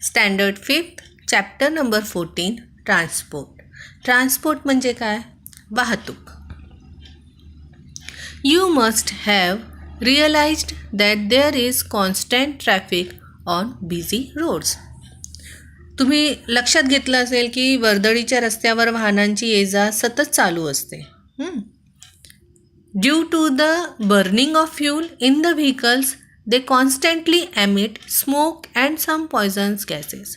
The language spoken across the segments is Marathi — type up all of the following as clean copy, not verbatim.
Standard 5th chapter number 14 transport म्हणजे काय? वाहतूक. You must have realized that there is constant traffic on busy roads. तुम्ही लक्षात घेतलं असेल की वर्दळीच्या रस्त्यावर वाहनांची ये-जा सतत चालू असते. Due to the burning of fuel in the vehicles, they constantly emit smoke and some poisonous gases.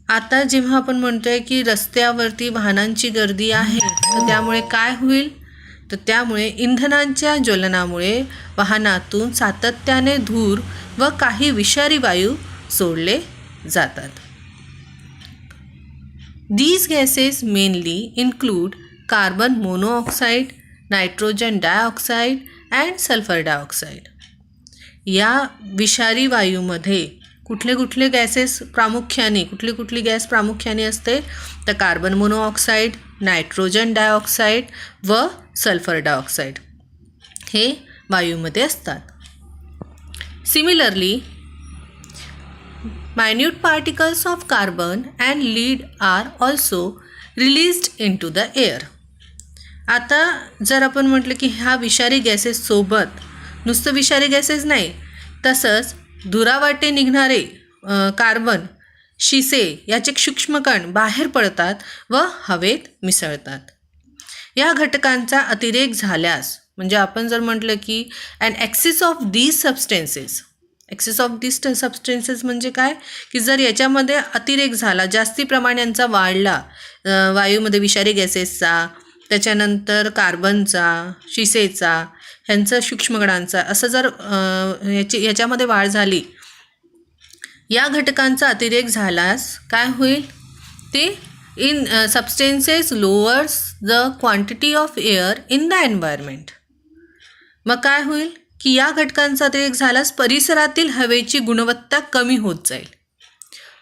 आता जेव्हा आपण म्हणतोय की रस्त्यावरती वाहनांची गर्दी आहे, तर त्यामुळे काय होईल? तर त्यामुळे इंधनांच्या ज्वलनामुळे वाहनातून सातत्याने धूर व काही विषारी वायू सोडले जातात. These gases mainly include carbon monoxide, nitrogen dioxide and sulphur dioxide. या विषारी वायूमध्ये कुठले गॅसेस प्रामुख्याने कुठली गॅस प्रामुख्याने असते? तर कार्बन मोनोऑक्साईड, नायट्रोजन डायऑक्साईड व सल्फर डायऑक्साईड हे वायूमध्ये असतात. Similarly minute particles of carbon and lead are also released into the air. आता जर आपण म्हटलं की ह्या विषारी गॅसेस सोबत नुसतं विषारी गॅसेस नाही, तसंच धुरावाटे निघणारे कार्बन, शिसे याचे सूक्ष्मकण बाहेर पडतात व हवेत मिसळतात. या घटकांचा अतिरेक झाल्यास, म्हणजे आपण जर म्हटलं की an excess of these substances म्हणजे काय? की जर याच्यामध्ये अतिरेक झाला, जास्ती प्रमाणांचा वाढला वायूमध्ये विषारी गॅसेसचा, त्याच्यानंतर कार्बनचा, शिसेचा, ह्यांचा सूक्ष्मकणांचा, असं जर ह्याच्यामध्ये वाढ झाली, या घटकांचा अतिरेक झाल्यास काय होईल? ते substances lowers the quantity of air in the environment. मग काय होईल की या घटकांचा अतिरेक झाल्यास परिसरातील हवेची गुणवत्ता कमी होत जाईल.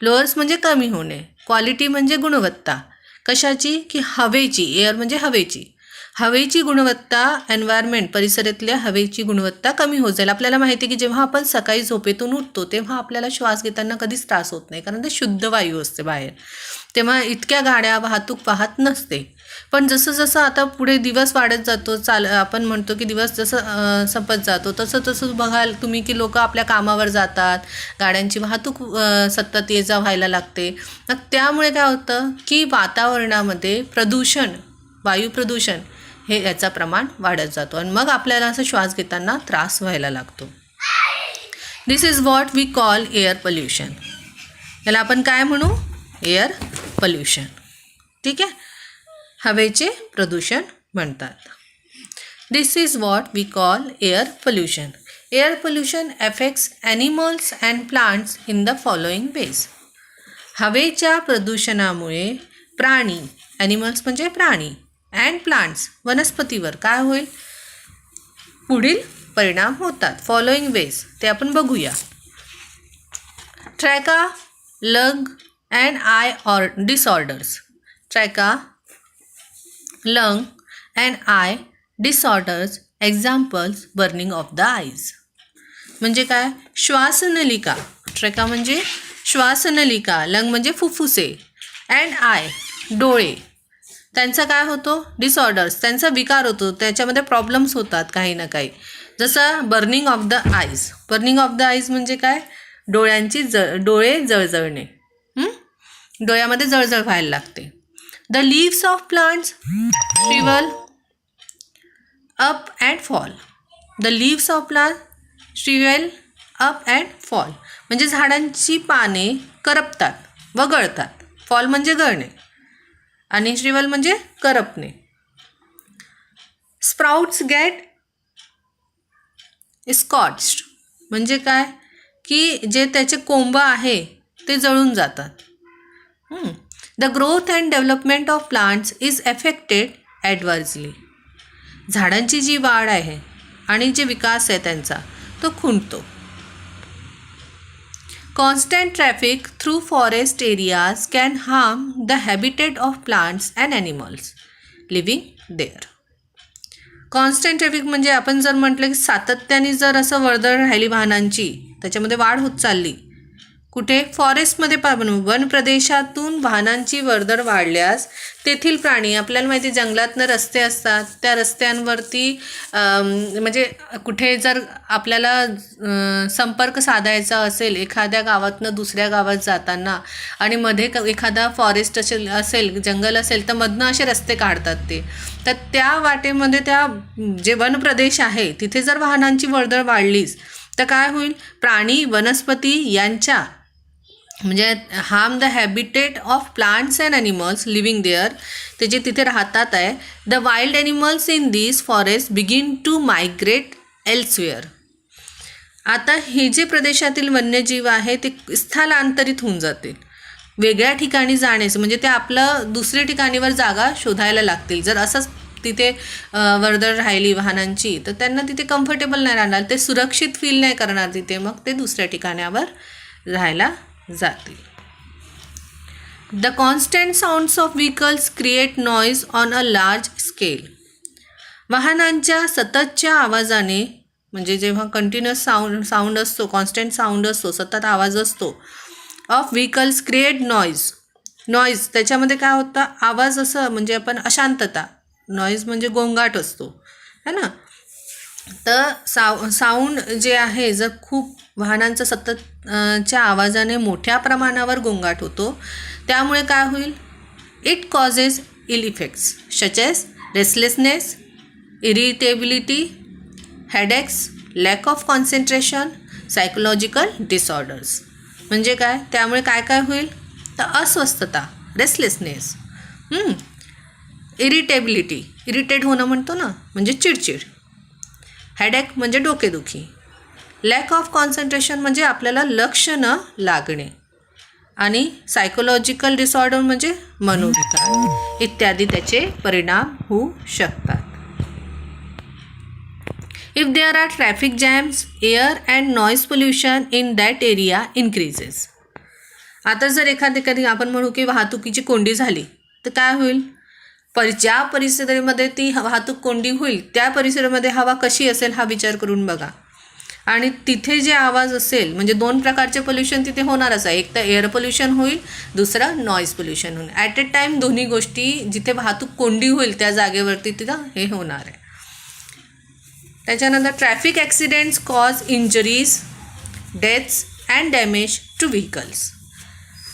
लोअर्स म्हणजे कमी होणे, क्वालिटी म्हणजे गुणवत्ता. कशाची? की हवेची. एअर म्हणजे हवेची गुणवत्ता, एन्व्हायरमेंट परिसरातल्या हवेची गुणवत्ता कमी होत जाईल. आपल्याला माहिती आहे की जेव्हा आपण सकाळी झोपेतून उठतो तेव्हा आपल्याला श्वास घेताना कधीच त्रास होत नाही, कारण ते शुद्ध वायू असते बाहेर. तेव्हा इतक्या गाड्या वाहतूक पाहत नसते. पण जसं आता पुढे दिवस वाढत जातो, आपण म्हणतो की दिवस जसं संपत जातो, तसं बघाल तुम्ही की लोक आपल्या कामावर जातात, गाड्यांची वाहतूक सतत ये जा व्हायला लागते. मग त्यामुळे काय होतं की वातावरणामध्ये वायू प्रदूषण हे याचं प्रमाण वाढत जातो आणि मग आपल्याला असं श्वास घेताना त्रास व्हायला लागतो. This is what we call air pollution. याला आपण काय म्हणू? Air pollution. ठीक आहे, हवेचे प्रदूषण म्हणतात. This is what we call air pollution. Air pollution affects animals and plants in the following ways. हवेच्या प्रदूषणामुळे प्राणी, ॲनिमल्स म्हणजे प्राणी, अँड प्लांट्स वनस्पतीवर काय होईल? पुढील परिणाम होतात. फॉलोइंग वेज ते आपण बघूया. Trachea, lung and eye disorders. Trachea, lung and eye disorders. Examples burning of the eyes. म्हणजे काय? श्वासनलिका. ट्रॅका म्हणजे श्वासनलिका, लंग म्हणजे फुफ्फुसे, अँड आय डोळे, त्यांचा काय होतो? डिसऑर्डर्स, त्यांचा विकार होतो, त्याच्यामध्ये प्रॉब्लेम्स होतात काही ना काही. जसं burning of the eyes. Burning of the eyes म्हणजे काय? डोळे जळजळणे, डोळ्यामध्ये जळजळ व्हायला लागते. The leaves of plants shrivel up and fall. The leaves of plant shrivel up and fall म्हणजे झाडांची पाने करपतात व गळतात. फॉल म्हणजे गळणे आणि श्रिवल म्हणजे करपणे. स्प्राउट्स गेट स्कॉच्ड म्हणजे काय? की जे त्याचे कोंब आहे ते जळून जातात. The growth and development of plants is affected adversely. झाडांची जी वाढ आहे आणि जे विकास आहे त्यांचा तो खुंटतो. Constant traffic through forest areas can harm the habitat of plants and animals living there. Constant traffic म्हणजे आपण जर म्हटलं की सातत्याने जर असं वर्दळ राहिली वाहनांची, त्याच्यामध्ये वाढ होत चालली, कुठे फॉरेस्टमध्ये वन प्रदेशातून वाहनांची वर्दळ वाढल्यास तेथील प्राणी, आपल्याला माहिती आहे जंगलातनं रस्ते असतात, त्या रस्त्यांवरती म्हणजे कुठे जर आपल्याला संपर्क साधायचा असेल एखाद्या गावातनं दुसऱ्या गावात जाताना आणि मध्ये एखादा फॉरेस्ट असेल जंगल असेल तर मधनं असे रस्ते काढतात ते, तर त्या वाटेमध्ये त्या जे वन प्रदेश आहे तिथे जर वाहनांची वर्दळ वाढलीच तर काय होईल, प्राणी वनस्पती यांच्या म्हणजे harm the habitat of plants and animals living there, ते जे तिथे राहतात आहे, the wild animals in this forest begin to migrate elsewhere. आता हे जे प्रदेशातील वन्यजीव आहे ते स्थलांतरित होऊन जातील, वेगळ्या ठिकाणी जाण्याचं म्हणजे ते आपलं दुसऱ्या ठिकाणीवर जागा शोधायला लागतील. जर असंच तिथे वर्दळ राहिली वाहनांची तर त्यांना तिथे कम्फर्टेबल नाही राहणार, ते सुरक्षित फील नाही करणार तिथे, मग ते दुसऱ्या ठिकाणावर राहायला जातील. The constant sounds of vehicles create noise on a large scale. वाहनांच्या सततच्या आवाजाने, म्हणजे जेव्हा कंटिन्युअस साऊंड असतो, कॉन्स्टंट साऊंड असतो, सतत आवाज असतो, ऑफ व्हेकल्स क्रिएट नॉईज त्याच्यामध्ये काय होतं, आवाज असं म्हणजे आपण अशांतता, नॉईज म्हणजे गोंगाट असतो है ना. तर साऊंड जे आहे जर खूप वाहनांचं सततच्या आवाजाने मोठ्या प्रमाणावर गोंगाट होतो, त्यामुळे काय होईल, it causes ill effects such as restlessness, irritability, headaches, lack of concentration, psychological disorders. म्हणजे काय, त्यामुळे काय काय होईल, तर अस्वस्थता, रेस्टलेसनेस, इरिटेबिलिटी, इरिटेट होणं म्हणतो ना म्हणजे चिडचिड, हेडेक म्हणजे डोकेदुखी, लॅक ऑफ कॉन्सन्ट्रेशन म्हणजे आपल्याला लक्ष न लागणे, आणि सायकोलॉजिकल डिसऑर्डर म्हणजे मनोविकार इत्यादी त्याचे परिणाम होऊ शकतात. If there are traffic jams, air and noise pollution in that area increases. आता जर एखादी आपण म्हणू की वाहतुकीची कोंडी झाली तर काय होईल, ज्या परिसरामध्ये ती वाहतूक कोंडी होईल त्या परिसरामध्ये हवा कशी असेल हा विचार करून बघा. आणि तिथे जे आवाज असेल म्हणजे दोन प्रकारचे पोल्युशन तिथे होणारच आहे, एक तर एअर पोल्युशन होईल, दुसरं नॉईज पोल्युशन होईल. ॲट ए टाईम दोन्ही गोष्टी जिथे वाहतूक कोंडी होईल त्या जागेवरती तिथं हे होणार आहे. त्याच्यानंतर traffic accidents cause injuries, deaths and damage to vehicles.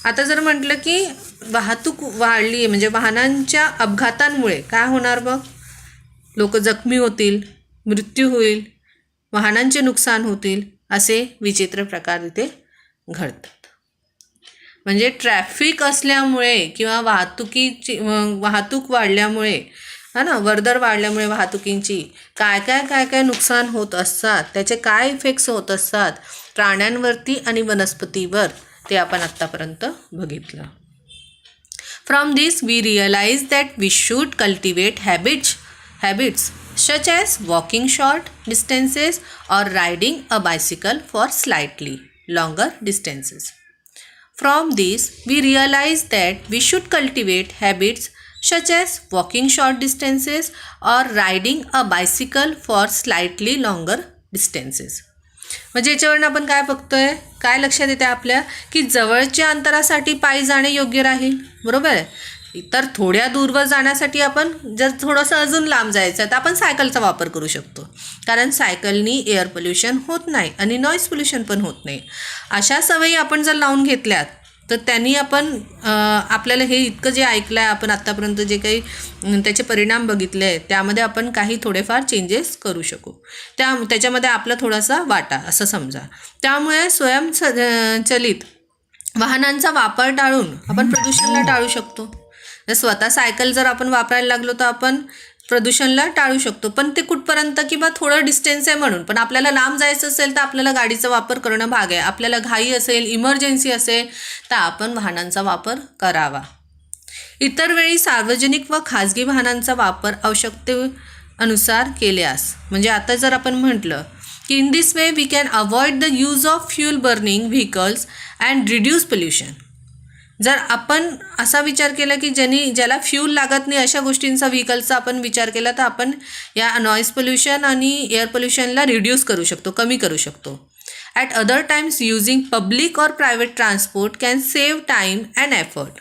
आता जर म्हटलं की वाहतूक वाढली आहे म्हणजे वाहनांच्या अपघातांमुळे काय होणार, मग लोक जखमी होतील, मृत्यू होईल, वाहनांचे नुकसान होतील, असे विचित्र प्रकार इथे घडतात. म्हणजे ट्रॅफिक असल्यामुळे किंवा वाहतूक वाढल्यामुळे हा ना, वर्दळ वाढल्यामुळे वाहतुकींची काय काय नुकसान होत असतात, त्याचे काय इफेक्ट्स होत असतात प्राण्यांवरती आणि वनस्पतीवर, ते आपण आत्तापर्यंत बघितलं. From this we realize that we should cultivate habits such as walking short distances or riding a bicycle for slightly longer distances. From this, we realize that we should cultivate habits such as walking short distances or riding a bicycle for slightly longer distances. म्हणजे याच्यावरून आपण काय बघतोय, काय लक्षात येते आपल्या, की जवळच्या अंतरासाठी पायी जाणे योग्य राहील, बरोबर आहे. तर थोड्या दूरवर जाण्यासाठी आपण जर थोडंसं अजून लांब जायचं तर आपण सायकलचा वापर करू शकतो, कारण सायकलनी एअर पोल्युशन होत नाही आणि नॉईज पोल्युशन पण होत नाही. अशा सवयी आपण जर लावून घेतल्यात तर त्यांनी आपण आपल्याला हे इतकं जे ऐकलं आहे आपण आत्तापर्यंत जे काही त्याचे परिणाम बघितले आहेत त्यामध्ये आपण काही थोडेफार चेंजेस करू शकू, त्याच्यामध्ये आपला थोडासा वाटा असं समजा. त्यामुळे स्वयंचलित वाहनांचा वापर टाळून आपण प्रदूषणाला टाळू शकतो. स्वतः सायकल जर आपण वापरायला लागलो तर आपण प्रदूषणला टाळू शकतो, पण ते कुठपर्यंत, किंवा थोडं डिस्टन्स आहे म्हणून. पण आपल्याला लांब जायचं असेल तर आपल्याला गाडीचा वापर करणं भाग आहे. आपल्याला घाई असेल, इमर्जन्सी असेल तर आपण वाहनांचा वापर करावा. इतर वेळी सार्वजनिक व खाजगी वाहनांचा वापर आवश्यकतेनुसार केल्यास, म्हणजे आता जर आपण म्हटलं की in this way we can avoid the use of fuel burning vehicles and reduce pollution. जर आपण असा विचार केला की ज्याला फ्यूल लागत नाही अशा गोष्टींचा व्हेकल्सचा आपण विचार केला तर आपण या नॉईज पोल्युशन आणि एअर पोल्युशनला रिड्यूस करू शकतो, कमी करू शकतो. At other times using public or private transport can save time and effort.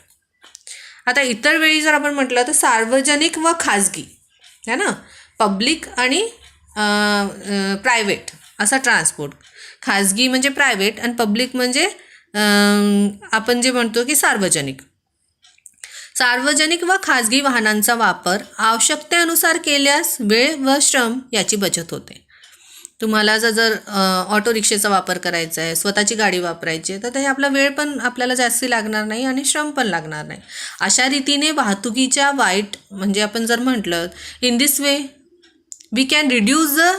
आता इतर वेळी जर आपण म्हटलं तर सार्वजनिक व खाजगी है ना, पब्लिक आणि प्रायव्हेट असा ट्रान्सपोर्ट. खाजगी म्हणजे प्रायव्हेट आणि पब्लिक म्हणजे आपण जे म्हणतो की सार्वजनिक. सार्वजनिक व खाजगी वाहनांचा वापर आवश्यकतेनुसार केल्यास वेळ व श्रम याची बचत होते. तुम्हाला जर ऑटो रिक्षेचा वापर करायचा आहे, स्वतःची गाडी वापरायची आहे, तर ते आपला वेळ पण आपल्याला जास्ती लागणार नाही आणि श्रम पण लागणार नाही. अशा रीतीने वाहतुकीच्या वाईट म्हणजे आपण जर म्हटलं in this way we can reduce the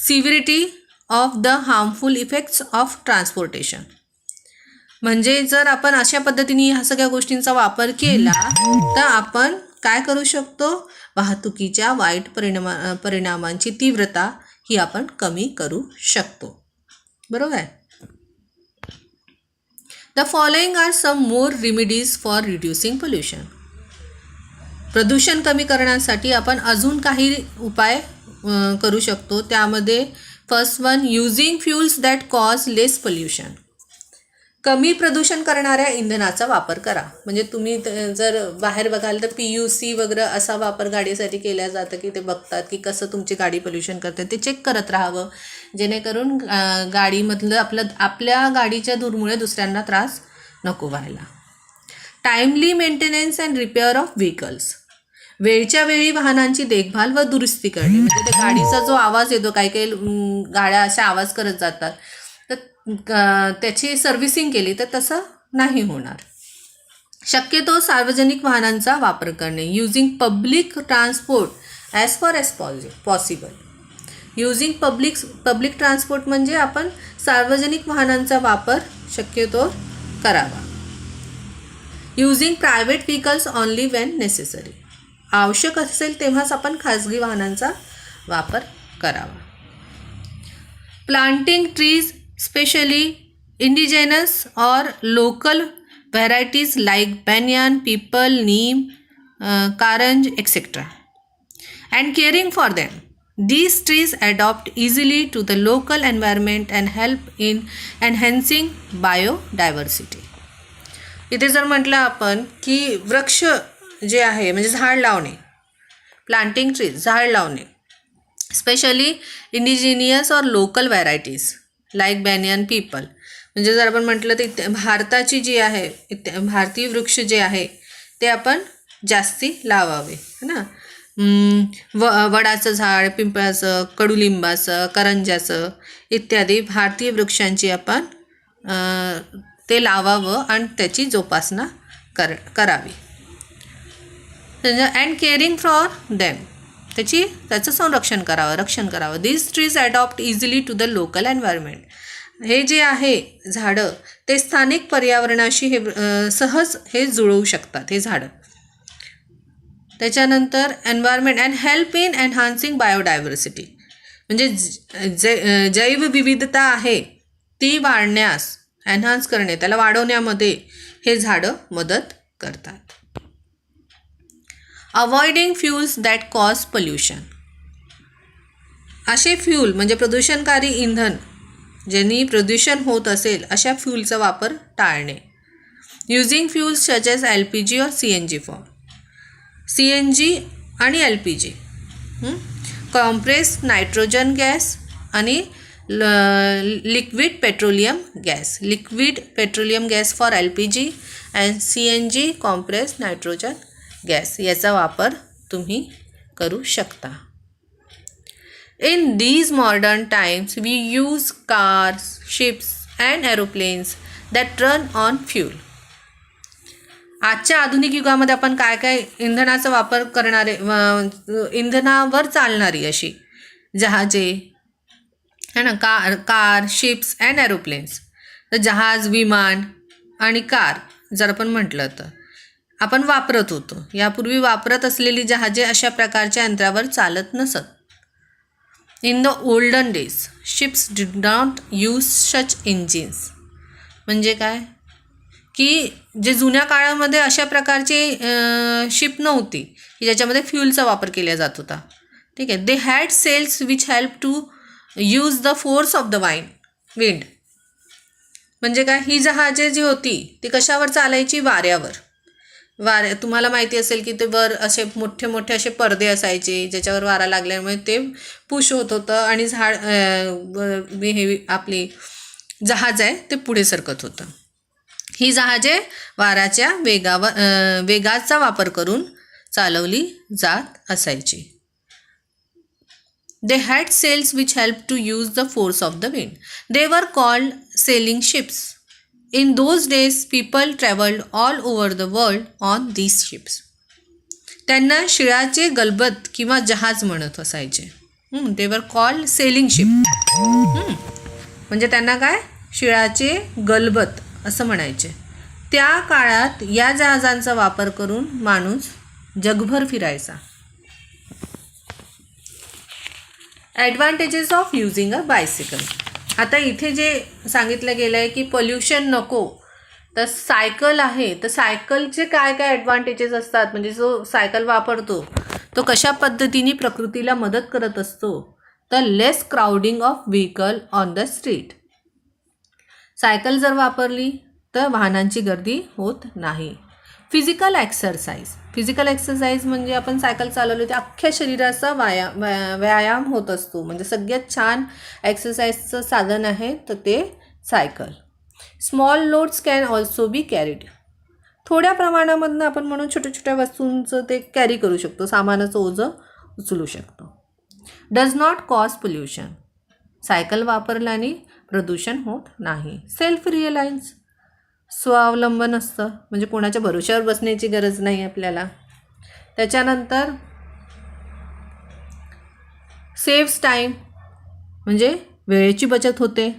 severity of the harmful effects of transportation. म्हणजे जर आपण अशा पद्धतीने ह्या सगळ्या गोष्टींचा वापर केला तर आपण काय करू शकतो, वाहतुकीच्या वाईट परिणामांची तीव्रता ही आपण कमी करू शकतो. बरोबर आहे. The following are some more remedies for reducing pollution. प्रदूषण कमी करण्यासाठी आपण अजून काही उपाय करू शकतो. त्यामध्ये first one, using fuels that cause less pollution. कमी प्रदूषण करणाऱ्या इंधनाचा वापर करा. म्हणजे तुम्ही जर बाहेर बघाल तर PUC वगैरे असा वापर गाडीसाठी केला जातं की ते बघतात की कसं तुमची गाडी पोल्युशन करते, ते चेक करत राहावं, जेणेकरून गाडीमधलं आपल्या गाडीच्या धूरमुळे दुसऱ्यांना त्रास नको व्हायला. Timely maintenance and repair of vehicles. वेळच्या वेळी वाहनांची देखभाल व दुरुस्ती करणे. म्हणजे त्या गाडीचा जो आवाज येतो, काही काही गाड्या अशा आवाज करत जातात, तर त्याची सर्व्हिसिंग केली तर तसं नाही होणार. शक्यतो सार्वजनिक वाहनांचा वापर करणे. Using public transport as far as possible. Using public transport म्हणजे आपण सार्वजनिक वाहनांचा वापर शक्यतो करावा. Using private vehicles only Wien necessary. आवश्यक असेल तेव्हाच आपण खाजगी वाहनांचा वापर करावा. Planting trees specially indigenous or local varieties like banyan, peepal, neem, karanj, etc. and caring for them. These trees adapt easily to the local environment and help in enhancing biodiversity. इथे जर म्हटलं आपण की वृक्ष जे आहे म्हणजे झाड लावणे, प्लांटिंग ट्रीज झाड लावणे, स्पेशली इंडिजिनियस और local varieties like banyan, people. म्हणजे जर आपण म्हटलं तर भारताची जी आहे भारतीय वृक्ष जे आहे ते आपण जास्ती लावावे ना. वडाचं झाड, पिंपळाचं, कडुलिंबाचं, करंजाचं इत्यादी भारतीय वृक्षांची आपण ते लावावं आणि त्याची जोपासना करावी. अँड केअरिंग फॉर देम, त्याचं संरक्षण करावं, रक्षण करावं. This trees adopt easily to the local environment. हे जे आहे झाडं ते स्थानिक पर्यावरणाशी सहज जुळवू शकतात हे झाडं. त्याच्यानंतर environment and help in enhancing biodiversity. म्हणजे जैवविविधता आहे ती वाढण्यास, एनहान्स करणे, त्याला वाढवण्यामध्ये हे झाडं मदत करतात. Avoiding fuels that cause pollution. असे फ्यूल म्हणजे प्रदूषणकारी इंधन ज्यांनी प्रदूषण होत असेल अशा फ्यूलचा वापर टाळणे. Using fuels such as LPG और CNG फॉर. CNG आणि LPG, कॉम्प्रेस नायट्रोजन गॅस आणि liquid petroleum gas. Liquid petroleum gas for LPG and CNG compress nitrogen gas याचा वापर तुम्ही करू शकता. In these modern times, we use cars, ships and aeroplanes that run on fuel. आजच्या आधुनिक युगामध्ये आपण काय काय इंधनाचा वापर करणारे, इंधनावर चालणारी अशी जहाजे है ना, कार, शिप्स अँड एरोप्लेन्स. तर जहाज, विमान आणि कार जर आपण म्हटलं तर आपण वापरत होतो. यापूर्वी वापरत असलेली जहाजे अशा प्रकारच्या यंत्रावर चालत नसत. In the olden days, ships did not use such engines. म्हणजे काय की जे जुन्या काळामध्ये अशा प्रकारचे शिप नव्हती की ज्याच्यामध्ये फ्यूलचा वापर केला जात होता. ठीक आहे. They had sails which help to use the force of the wind. म्हणजे काय, ही जहाजे जी होती ती कशावर चालायची, वाऱ्यावर. तुम्हाला माहिती असेल की ते वर असे मोठे मोठे असे पडदे असायचे ज्याच्यावर वारा लागल्यामुळे ते पुश होत होतं आणि हे आपली जहाज आहे ते पुढे सरकत होतं. ही जहाजे वाऱ्याच्या वेगाचा वापर करून चालवली जात असायची. They had sails which helped to use the force of the wind. They were called sailing ships. In those days, people traveled all over the world on these ships. त्यांना शिळाचे गलबत किंवा जहाज म्हणत असायचे. They were called sailing ship. म्हणजे त्यांना काय, शिळाचे गलबत असं म्हणायचे. त्या काळात या जहाजांचा वापर करून माणूस जगभर फिरायचा. Advantages of using a bicycle. आता इथे जे सांगितलं गेलं आहे की पोल्युशन नको, तर सायकल आहे, तर सायकलचे काय काय ॲडव्हान्टेजेस असतात, म्हणजे जो सायकल वापरतो तो कशा पद्धतीने प्रकृतीला मदत करत असतो, तर less crowding of vehicle on the street. Cycle जर वापरली तर वाहनांची गर्दी होत नाही. फिजिकल एक्सरसाइज म्हणजे आपण सायकल चालवली तर अख्ख्या शरीराचा व्यायाम होत असतो. म्हणजे सगळ्यात छान एक्सरसाइजचं साधन आहे तर ते cycle. Small loads can also be carried. थोड्या प्रमाणामधनं आपण म्हणून छोट्या छोट्या वस्तूंचं ते कॅरी करू शकतो, सामानाचं ओझं उचलू शकतो. Does not cause pollution. Cycle वापरल्याने प्रदूषण होत नाही. सेल्फ रिअलायन्स, स्वावलंबन असतं, म्हणजे कोणाच्या भरोश्यावर बसण्याची गरज नाही आपल्याला. त्याच्यानंतर सेव्स टाईम, म्हणजे वेळेची बचत होते.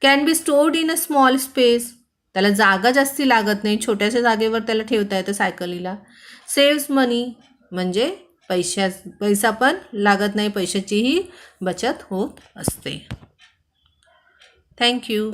Can be stored in a small space, त्याला जागा जास्ती लागत नाही, छोट्याशा जागेवर त्याला ठेवता येतं सायकलीला. सेव्स मनी, म्हणजे पैसा पण लागत नाही, पैशाचीही बचत होत असते. थँक्यू.